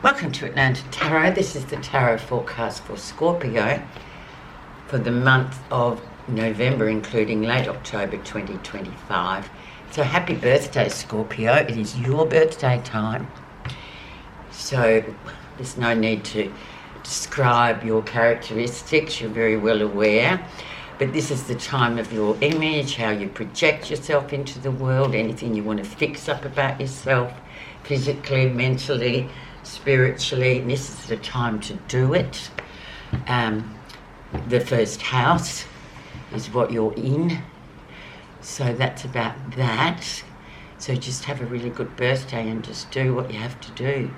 Welcome to Atlanta Tarot. This is the tarot forecast for Scorpio for the month of November, including late October 2025. So happy birthday, Scorpio. It is your birthday time. So there's no need to describe your characteristics. You're very well aware. But this is the time of your image, how you project yourself into the world, anything you want to fix up about yourself, physically, mentally, spiritually. This is the time to do it. The first house is what you're in. So that's about that. So just have a really good birthday and just do what you have to do.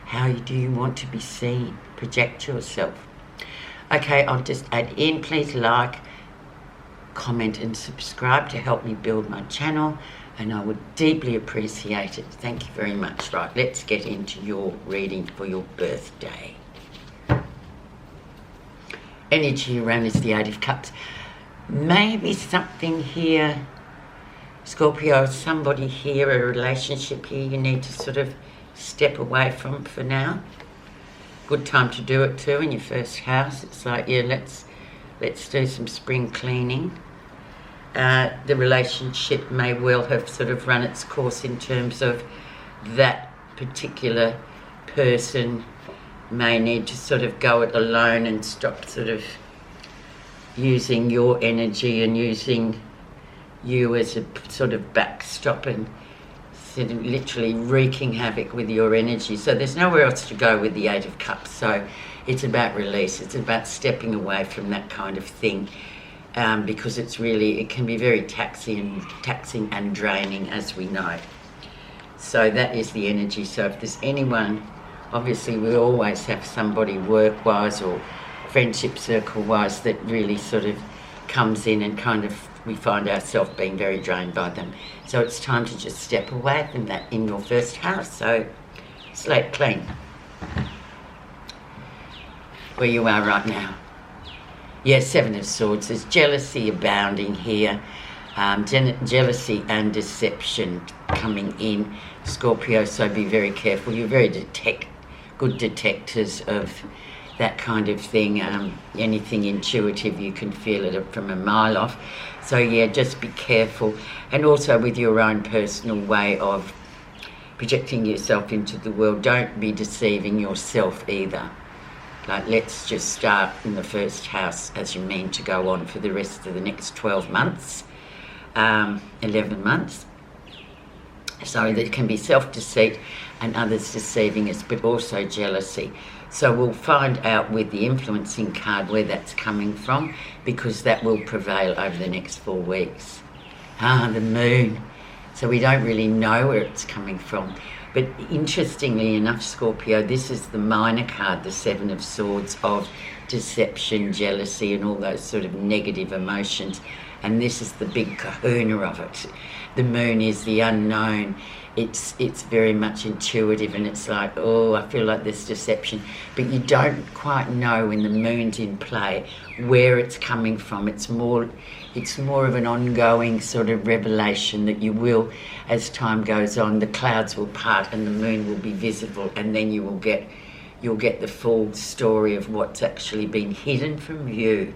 How do you want to be seen? Project yourself. Okay, I'll just add in, please like, comment and subscribe to help me build my channel, and I would deeply appreciate it. Thank you very much. Right, let's get into your reading for your birthday. Energy around is the Eight of Cups. Maybe something here, Scorpio, somebody here, a relationship here you need to sort of step away from for now. Good time to do it too in your first house. It's like, yeah, let's do some spring cleaning. The relationship may well have sort of run its course in terms of that particular person may need to sort of go it alone and stop sort of using your energy and using you as a sort of backstop and sort of literally wreaking havoc with your energy. So there's nowhere else to go with the Eight of Cups. So it's about release. It's about stepping away from that kind of thing. Because it can be very taxing and draining, as we know. So that is the energy. So if there's anyone, obviously we always have somebody work-wise or friendship circle-wise that really sort of comes in and kind of we find ourselves being very drained by them. So it's time to just step away from that in your first house. So slate clean. Where you are right now. Yeah, Seven of Swords. There's jealousy abounding here. Jealousy and deception coming in, Scorpio, so be very careful. You're very good detectors of that kind of thing. Anything intuitive, you can feel it from a mile off. So yeah, just be careful. And also with your own personal way of projecting yourself into the world, don't be deceiving yourself either. Like, let's just start in the first house as you mean to go on for the rest of the next 12 months, 11 months. So there can be self-deceit and others deceiving us, but also jealousy. So we'll find out with the influencing card where that's coming from, because that will prevail over the next 4 weeks. The moon. So we don't really know where it's coming from. But interestingly enough, Scorpio, this is the minor card, the Seven of Swords, of deception, jealousy, and all those sort of negative emotions. And this is the big kahuna of it. The moon is the unknown. It's very much intuitive, and it's like, oh, I feel like there's deception. But you don't quite know when the moon's in play where it's coming from. It's more of an ongoing sort of revelation that you will, as time goes on, the clouds will part and the moon will be visible, and then you'll get the full story of what's actually been hidden from you.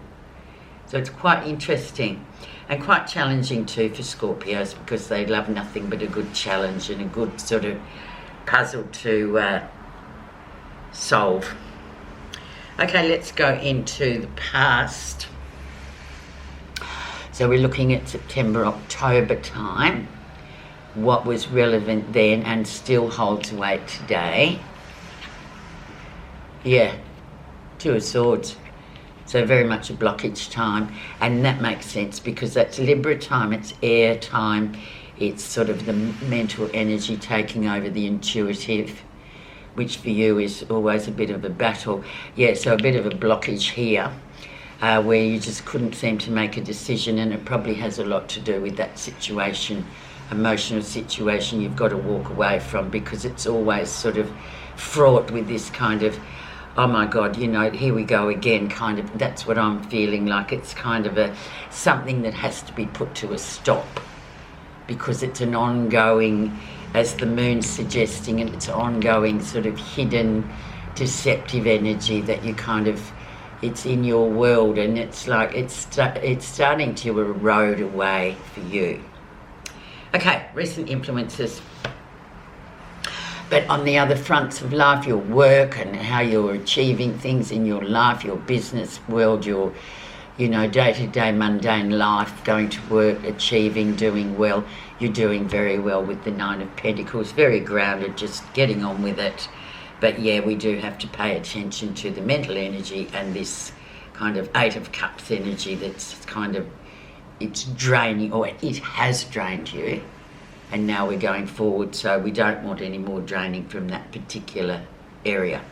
So it's quite interesting and quite challenging too for Scorpios, because they love nothing but a good challenge and a good sort of puzzle to solve. Okay, let's go into the past. So we're looking at September, October time. What was relevant then and still holds weight today. Yeah, Two of Swords. So very much a blockage time, and that makes sense because that's Libra time, it's air time, it's sort of the mental energy taking over the intuitive, which for you is always a bit of a battle. Yeah, so a bit of a blockage here. Where you just couldn't seem to make a decision, and it probably has a lot to do with that situation, emotional situation you've got to walk away from, because it's always sort of fraught with this kind of, oh my God, you know, here we go again, kind of. That's what I'm feeling like. It's kind of something that has to be put to a stop, because it's an ongoing as the moon's suggesting, and it's ongoing sort of hidden deceptive energy that you kind of, it's in your world, and it's like it's starting to erode away for you. Okay, recent influences. But on the other fronts of life, your work and how you're achieving things in your life, your business world, your, day-to-day mundane life, going to work, achieving, doing well, you're doing very well with the Nine of Pentacles, very grounded, just getting on with it. But yeah, we do have to pay attention to the mental energy and this kind of Eight of Cups energy that's kind of, it's draining, or it has drained you. And now we're going forward, so we don't want any more draining from that particular area.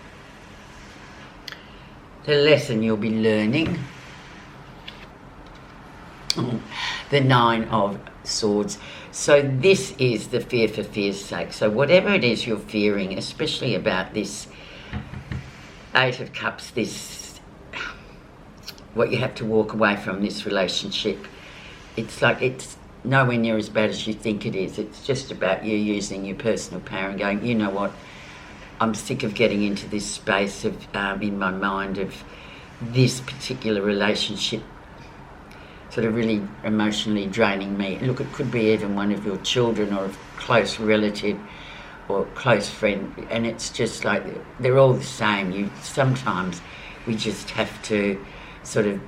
The lesson you'll be learning, the Nine of Swords. So this is the fear for fear's sake. So whatever it is you're fearing, especially about this Eight of Cups, this, what you have to walk away from this relationship, it's like it's nowhere near as bad as you think it is. It's just about you using your personal power and going, you know what, I'm sick of getting into this space of, in my mind, of this particular relationship sort of really emotionally draining me. Look, it could be even one of your children or a close relative or close friend, and it's just like they're all the same. Sometimes we just have to sort of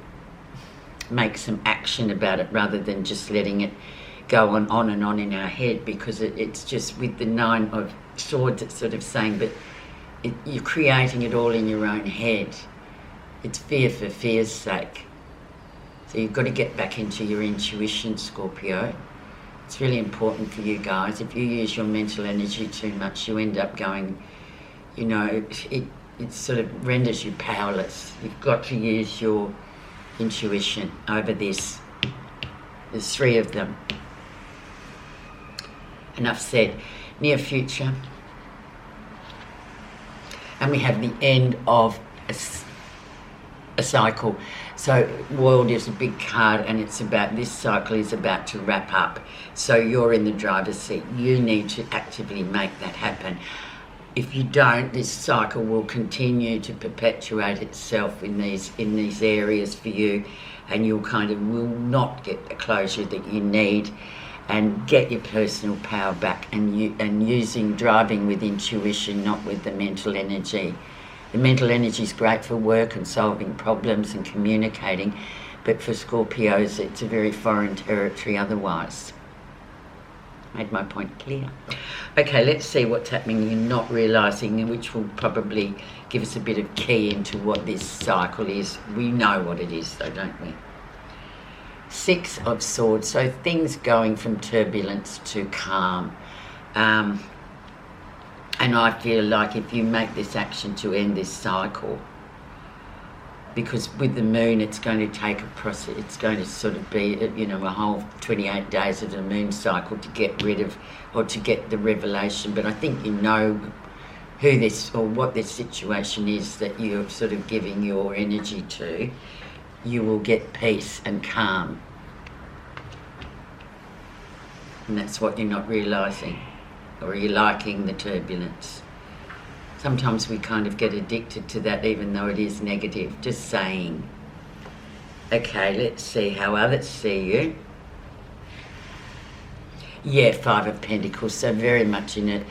make some action about it rather than just letting it go on and on in our head, because it's just with the Nine of Swords, it's sort of saying, but you're creating it all in your own head. It's fear for fear's sake. So you've got to get back into your intuition, Scorpio. It's really important for you guys. If you use your mental energy too much, you end up going, it sort of renders you powerless. You've got to use your intuition over this. There's three of them. Enough said. Near future. And we have the end of a cycle. So world is a big card, and it's about, this cycle is about to wrap up. So you're in the driver's seat. You need to actively make that happen. If you don't, this cycle will continue to perpetuate itself in these areas for you, and you'll kind of will not get the closure that you need, and get your personal power back, and driving with intuition, not with the mental energy. The mental energy is great for work and solving problems and communicating, but for Scorpios, it's a very foreign territory otherwise. Made my point clear. Okay, let's see what's happening you're not realising, which will probably give us a bit of key into what this cycle is. We know what it is though, don't we? Six of Swords, so things going from turbulence to calm. And I feel like if you make this action to end this cycle, because with the moon it's going to take a process, it's going to sort of be, a whole 28 days of the moon cycle to get rid of, or to get the revelation. But I think you know who this, or what this situation is that you're sort of giving your energy to. You will get peace and calm. And that's what you're not realising. Or are you liking the turbulence? Sometimes we kind of get addicted to that, even though it is negative. Just saying. Okay, let's see how others see you. Yeah, Five of Pentacles, so very much in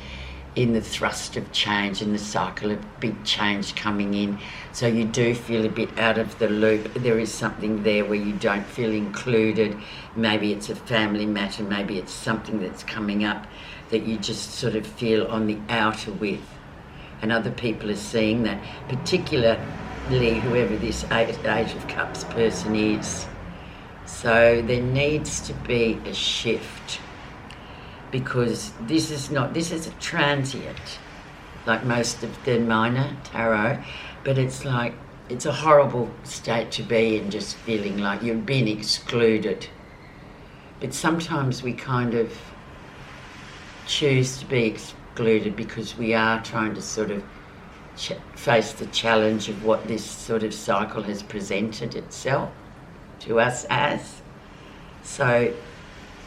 the thrust of change, in the cycle of big change coming in. So you do feel a bit out of the loop. There is something there where you don't feel included. Maybe it's a family matter, maybe it's something that's coming up that you just sort of feel on the outer with. And other people are seeing that, particularly whoever this Eight of Cups person is. So there needs to be a shift, because this is a transient, like most of the minor tarot, but it's like, it's a horrible state to be in, just feeling like you're being excluded. But sometimes we kind of choose to be excluded because we are trying to sort of face the challenge of what this sort of cycle has presented itself to us as. So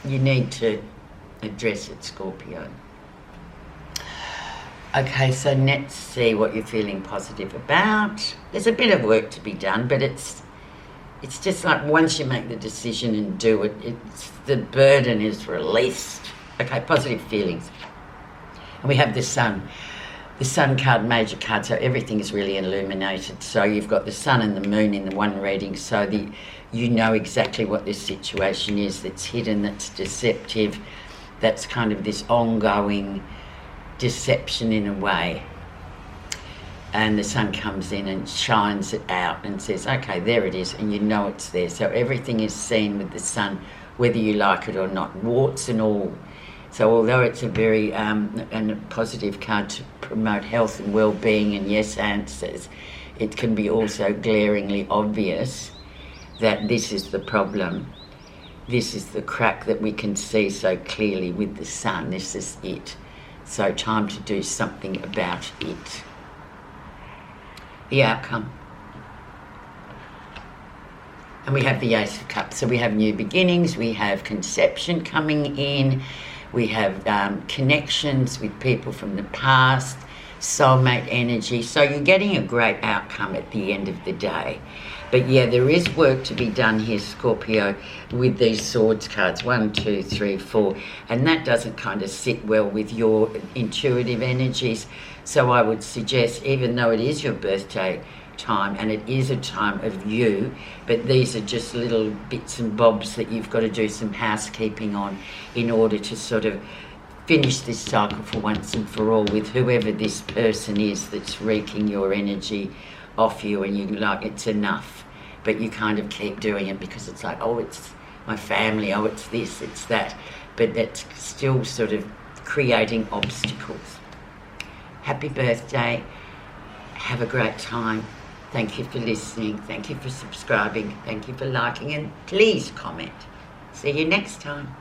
you need to address it, Scorpio. Okay, so let's see what you're feeling positive about. There's a bit of work to be done, but it's just like once you make the decision and do it, the burden is released. Okay, positive feelings. And we have the sun. The sun card, major card, so everything is really illuminated. So you've got the sun and the moon in the one reading, so you know exactly what this situation is that's hidden, that's deceptive, that's kind of this ongoing deception in a way. And the sun comes in and shines it out and says, okay, there it is, and you know it's there. So everything is seen with the sun, whether you like it or not, warts and all. So although it's a very and a positive card to promote health and well-being and yes answers, it can be also glaringly obvious that this is the problem. This is the crack that we can see so clearly with the sun. This is it. So time to do something about it. The outcome. And we have the Ace of Cups. So we have new beginnings, we have conception coming in, we have connections with people from the past, soulmate energy. So you're getting a great outcome at the end of the day. But yeah, there is work to be done here, Scorpio, with these swords cards, 1, 2, 3, 4, and that doesn't kind of sit well with your intuitive energies. So I would suggest, even though it is your birthday time and it is a time of you, but these are just little bits and bobs that you've got to do some housekeeping on in order to sort of finish this cycle for once and for all with whoever this person is that's wreaking your energy off you, and you like, it's enough, but you kind of keep doing it because it's like, oh, it's my family, oh, it's this, it's that, but that's still sort of creating obstacles. Happy birthday, have a great time. Thank you for listening, thank you for subscribing, thank you for liking, and please comment. See you next time.